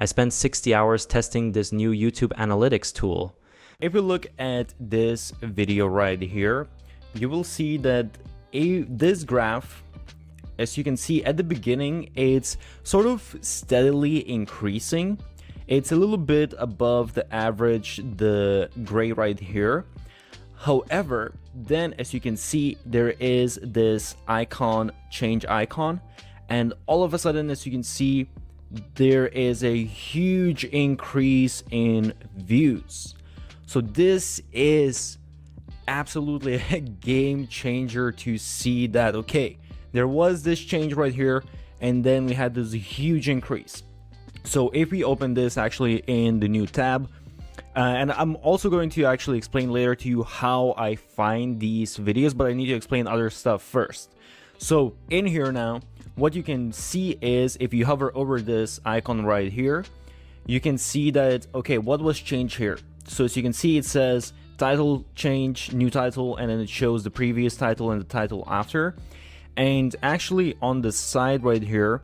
I spent 60 hours testing this new YouTube analytics tool. If we look at this video right here, you will see that this graph, as you can see at the beginning, it's sort of steadily increasing. It's a little bit above the average, the gray right here. However, then as you can see, there is this icon, change icon, and all of a sudden, as you can see, there is a huge increase in views. So this is absolutely a game changer to see that, okay, there was this change right here, and then we had this huge increase. So if we open this actually in the new tab, and I'm also going to actually explain later to you how I find these videos, but I need to explain other stuff first. So in here now, what you can see is if you hover over this icon right here, you can see that, okay, what was changed here? So as you can see, it says title change, new title, and then it shows the previous title and the title after. And actually on the side right here,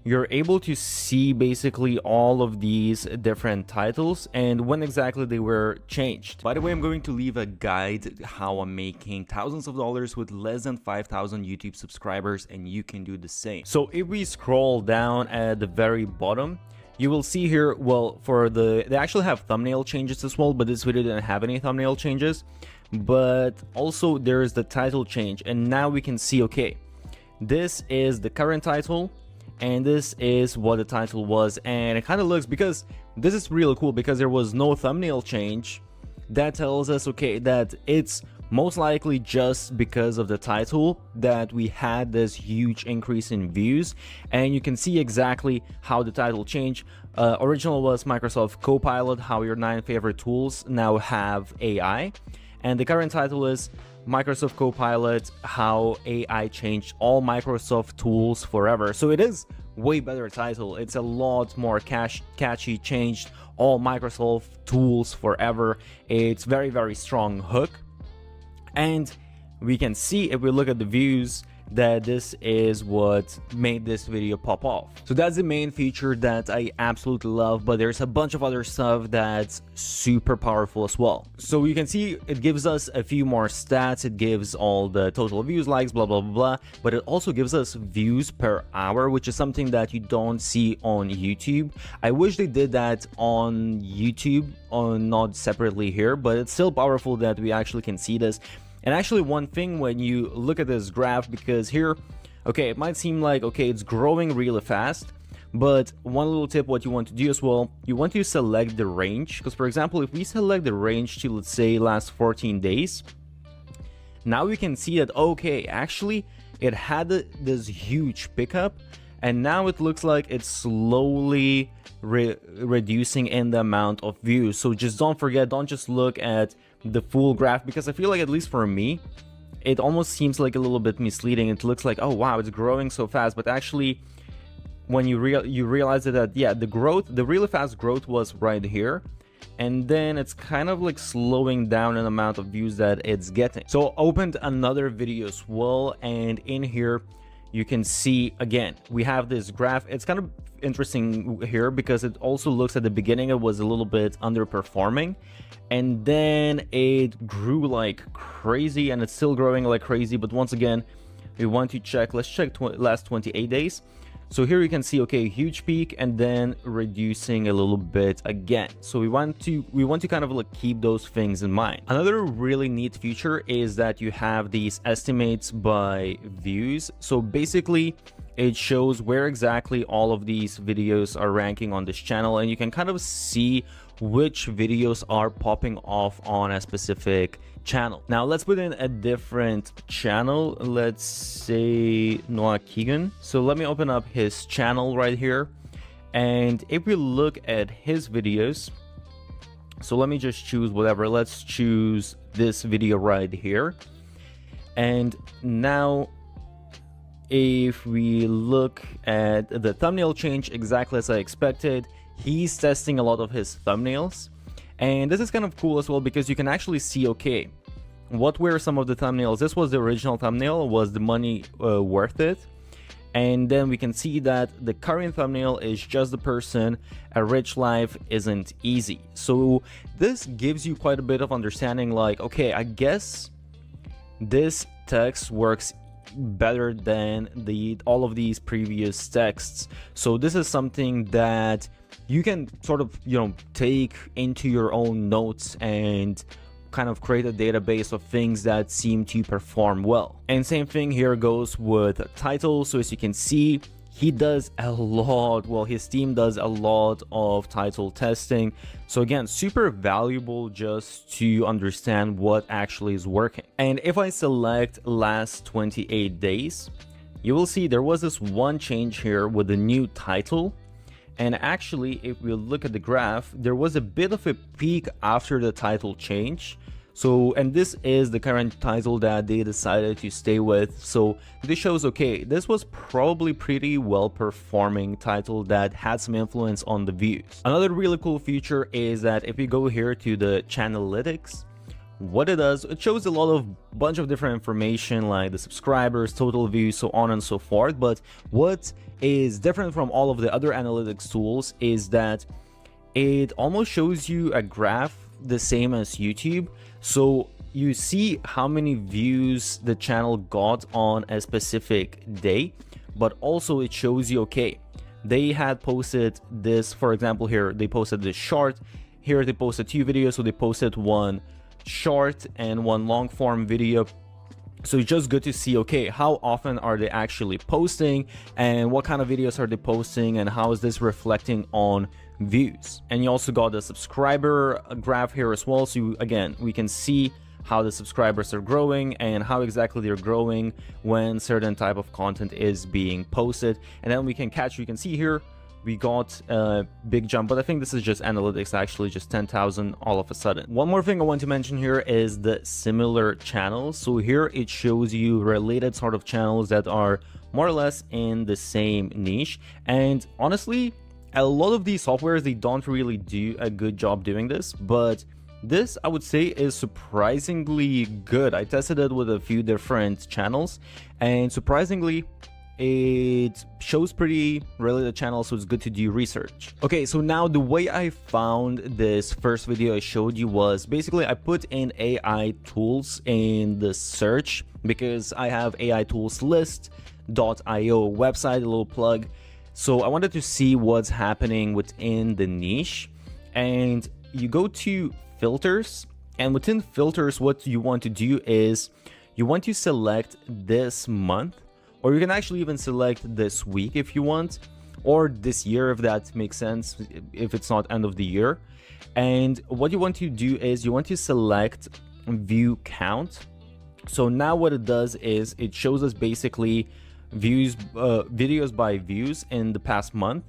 you're able to see basically all of these different titles and when exactly they were changed. By the way, I'm going to leave a guide how I'm making thousands of dollars with less than 5,000 YouTube subscribers, and you can do the same. So if we scroll down at the very bottom, you will see here, well, they actually have thumbnail changes as well, but this video didn't have any thumbnail changes. But also there is the title change, and now we can see, okay, this is the current title, and this is what the title was. And it kind of looks, because this is really cool because there was no thumbnail change, that tells us, okay, that it's most likely just because of the title that we had this huge increase in views. And you can see exactly how the title changed. Original was Microsoft Copilot, how your 9 favorite tools now have AI, and the current title is Microsoft Copilot, how AI changed all Microsoft tools forever. So it is way better title. It's a lot more catchy, changed all Microsoft tools forever. It's very, very strong hook. And we can see if we look at the views that this is what made this video pop off. So that's the main feature that I absolutely love, but there's a bunch of other stuff that's super powerful as well. So you can see it gives us a few more stats. It gives all the total views, likes, blah, blah, blah, blah, but it also gives us views per hour, which is something that you don't see on YouTube. I wish they did that on YouTube, not separately here, but it's still powerful that we actually can see this. And actually, one thing when you look at this graph, because here, okay, it might seem like, okay, it's growing really fast, but one little tip what you want to do as well, you want to select the range, because for example, if we select the range to, let's say, last 14 days, now we can see that, okay, actually it had this huge pickup, and now it looks like it's slowly reducing in the amount of views. So just don't forget, don't just look at the full graph, because I feel like, at least for me, it almost seems like a little bit misleading. It looks like, oh wow, it's growing so fast, but actually when you realize that, yeah, the really fast growth was right here, and then it's kind of like slowing down in the amount of views that it's getting. So I opened another video as well, and in here you can see, again, we have this graph. It's kind of interesting here because it also looks at the beginning it was a little bit underperforming, and then it grew like crazy, and it's still growing like crazy. But once again, we want to check, let's check last 28 days. So here you can see, okay, huge peak and then reducing a little bit again. So we want to kind of like keep those things in mind. Another really neat feature is that you have these estimates by views. So basically it shows where exactly all of these videos are ranking on this channel, and you can kind of see which videos are popping off on a specific channel. Now let's put in a different channel. Let's say Noah Keegan. So let me open up his channel right here, and if we look at his videos, so let me just choose whatever. Let's choose this video right here. And now if we look at the thumbnail change, exactly as I expected, he's testing a lot of his thumbnails. And this is kind of cool as well, because you can actually see, okay, what were some of the thumbnails. This was the original thumbnail. Was the money worth it? And then we can see that the current thumbnail is just the person, a rich life isn't easy. So this gives you quite a bit of understanding, like, okay, I guess this text works better than all of these previous texts. So this is something that you can sort of, take into your own notes and kind of create a database of things that seem to perform well. And same thing here goes with titles. So as you can see, he does a lot, well, his team does a lot of title testing. So again, super valuable just to understand what actually is working. And if I select last 28 days, you will see there was this one change here with the new title. And actually, if we look at the graph, there was a bit of a peak after the title change. So, and this is the current title that they decided to stay with. So this shows, okay, this was probably pretty well performing title that had some influence on the views. Another really cool feature is that if we go here to the channelytics, what it does, it shows a lot of bunch of different information like the subscribers, total views, so on and so forth. But what is different from all of the other analytics tools is that it almost shows you a graph the same as YouTube. So you see how many views the channel got on a specific day, but also it shows you, okay, they had posted this, for example, here they posted this short, here they posted 2 videos, so they posted one short and one long form video. So it's just good to see, okay, how often are they actually posting and what kind of videos are they posting and how is this reflecting on views. And you also got the subscriber graph here as well. So again, we can see how the subscribers are growing and how exactly they're growing when certain type of content is being posted. And then we can you can see here we got a big jump, but I think this is just analytics, actually just 10,000 all of a sudden. One more thing I want to mention here is the similar channels. So here it shows you related sort of channels that are more or less in the same niche. And honestly, a lot of these softwares, they don't really do a good job doing this, but this I would say is surprisingly good. I tested it with a few different channels and surprisingly it shows pretty related channels, so it's good to do research. Okay, so now the way I found this first video I showed you was basically I put in AI tools in the search because I have AI tools list.io website, a little plug. So I wanted to see what's happening within the niche, and you go to filters, and within filters what you want to do is you want to select this month, or you can actually even select this week if you want, or this year if that makes sense, if it's not end of the year. And what you want to do is you want to select view count. So now what it does is it shows us basically views, videos by views in the past month.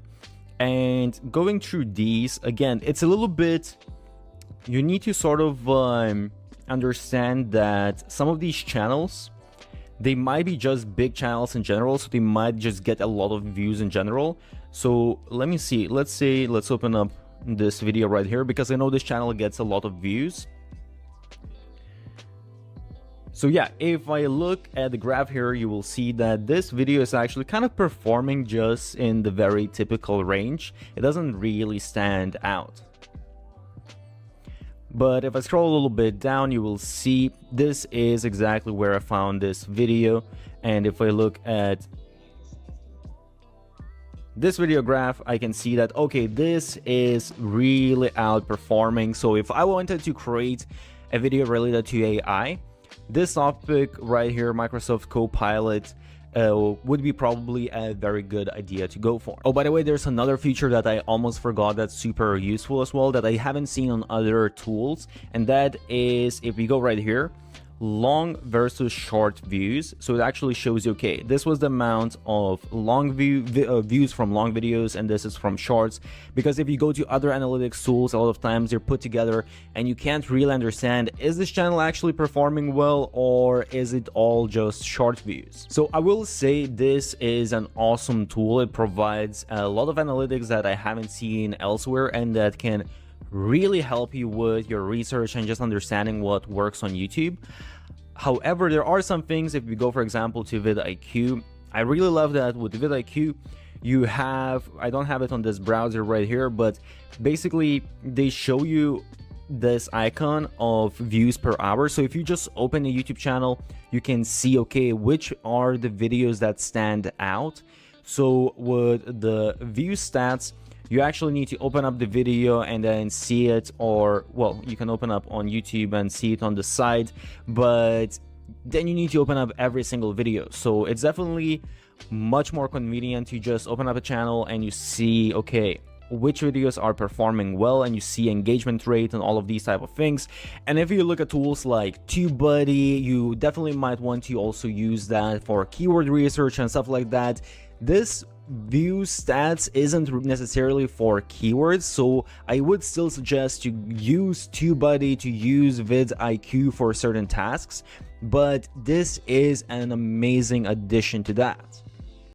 And going through these, again, it's a little bit, you need to sort of understand that some of these channels, they might be just big channels in general, so they might just get a lot of views in general. So let me see, let's open up this video right here because I know this channel gets a lot of views. So yeah, if I look at the graph here, you will see that this video is actually kind of performing just in the very typical range. It doesn't really stand out. But if I scroll a little bit down, you will see this is exactly where I found this video. And if I look at this video graph, I can see that, okay, this is really outperforming. So if I wanted to create a video related to AI, this topic right here, Microsoft Copilot, would be probably a very good idea to go for. Oh, by the way, there's another feature that I almost forgot that's super useful as well that I haven't seen on other tools, and that is if we go right here, long versus short views. So it actually shows you, okay, this was the amount of long views from long videos, and this is from shorts. Because if you go to other analytics tools, a lot of times they're put together and you can't really understand, is this channel actually performing well or is it all just short views? So I will say this is an awesome tool. It provides a lot of analytics that I haven't seen elsewhere and that can really help you with your research and just understanding what works on YouTube. However, there are some things, if we go for example to vidIQ, I really love that with vidIQ you have, I don't have it on this browser right here, but basically they show you this icon of views per hour. So if you just open a YouTube channel, you can see, okay, which are the videos that stand out. So with the view stats, you actually need to open up the video and then see it, or well, you can open up on YouTube and see it on the side, but then you need to open up every single video. So it's definitely much more convenient. You just open up a channel and you see, okay, which videos are performing well, and you see engagement rate and all of these type of things. And if you look at tools like TubeBuddy, you definitely might want to also use that for keyword research and stuff like that. This view stats isn't necessarily for keywords, so I would still suggest to use TubeBuddy, to use vidIQ for certain tasks, but this is an amazing addition to that.